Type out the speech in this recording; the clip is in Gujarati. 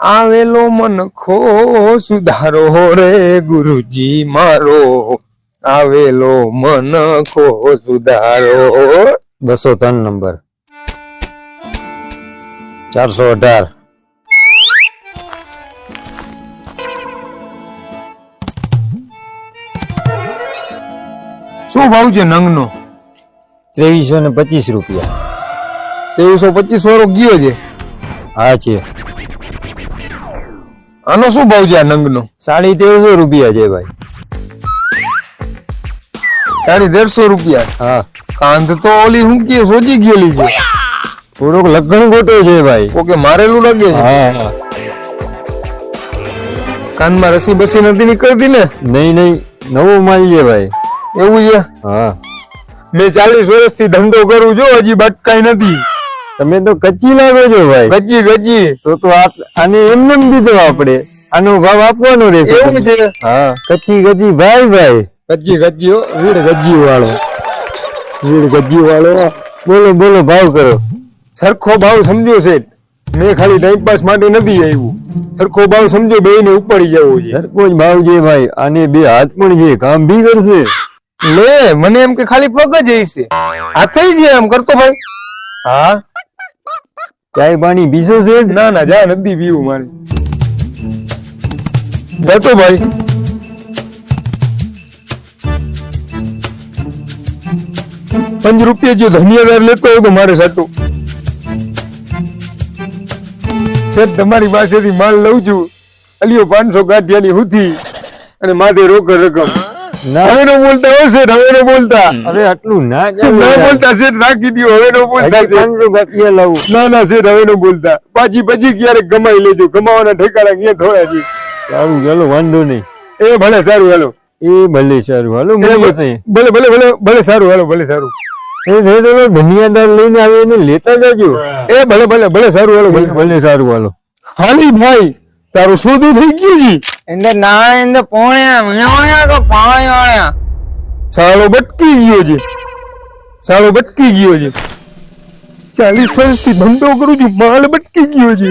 આવેલો મનખો સુધારો રે ગુરુજી મારો, આવેલો મનખો સુધારો। 203 નંબર 418 શું ભાવ છે નંગનો? 2325 રૂપિયા। 2325 વાળો ગયો છે? હા છે। આનો શું ભાવ છે આ નંગનો? 1350 રૂપિયા છે ભાઈ। 150 રૂપિયા? હા। કાંધ તો ઓલી હું કે સોજી ગયેલી છે, થોડોક લગણ ગોટો છે ભાઈ। ઓકે મારેલું લાગે છે। હા કાનમાં રસી બસી નથી નીકળતી ને? નહીં નહીં, નવો માલ છે ભાઈ। એવું છે? હા। મેં 40 વર્ષથી ધંધો કરું છું, હજી બટકાઈ નથી। તમે તો કચ્ચી લાગો છો ભાઈ। ગજી ગજી તો આને એમને દીધો આપણે, આનો ભાવ આપવાનો રહેશે। એવું છે? હા, કચ્ચી ગજી ભાઈ ભાઈ। ગજી ગજી હો, વીડ ગજી વાળો, વીડ ગજી વાળો। બોલો બોલો, ભાવ કરો। સરખો ભાવ સમજો શેઠ, મેં ખાલી ટાઈમ પાસ માટે નથી આવ્યું। સરખો ભાવ સમજો, બેયને ઉપાડી જવો છે। સરખો જ ભાવ છે ભાઈ, આને બે હાથ પણ છે, કામ બી કરશે। લે મને એમ કે ખાલી પગ જ હશે, હાથે જ એમ કરતો ભાઈ। હા, ચાય પાણી પીશો છે? ના ના, જા નથી પીવું મારે, જતો ભાઈ। ₹5 જો ધન્યવાદ લેતો હોય તો મારે સાટું શેઠ, તમારી પાસેથી માલ લઉં છું, અલિયો 500 ગાંઠિયાની હુથી અને માથે રોકડ રકમ। હવે નો બોલતા હો શેઠ, હવે નો બોલતા, અરે આટલું ના ના બોલતા શેઠ, રાખી દો, હવે નો બોલતા શેઠ। 500 ગાંઠિયા લાવું? ના ના શેઠ, હવે નો બોલતા, પછી ક્યારેક કમાઈ લેજો, કમાવાના ઠેકાણા ક્યાં થોડા છે। સારું, ચાલો વાંધો નહીં। એ ભલે સારું, હાલો। એ ભલે સારું, હાલો મળીએ ત્યાં। ભલે ભલે ભલે ભલે સારું, હાલો, ભલે સારું। એ રેડો ધનિયાદાર લઈને આવે એને લેતા જાજો। એ ભલે ભલે ભલે સારું, હાલો, ભલે ભલે સારું, હાલો। હાલી ભાઈ, તારું શોધું થઈ ગયું છે? इंदे नाणे इंदे पोण्या मिणोण्या को पाणी वाण्या સાલો બટકી ગયો છે, સાલો બટકી ગયો છે। 40 વર્ષથી ધંધો કરું છું, માલ બટકી ગયો છે।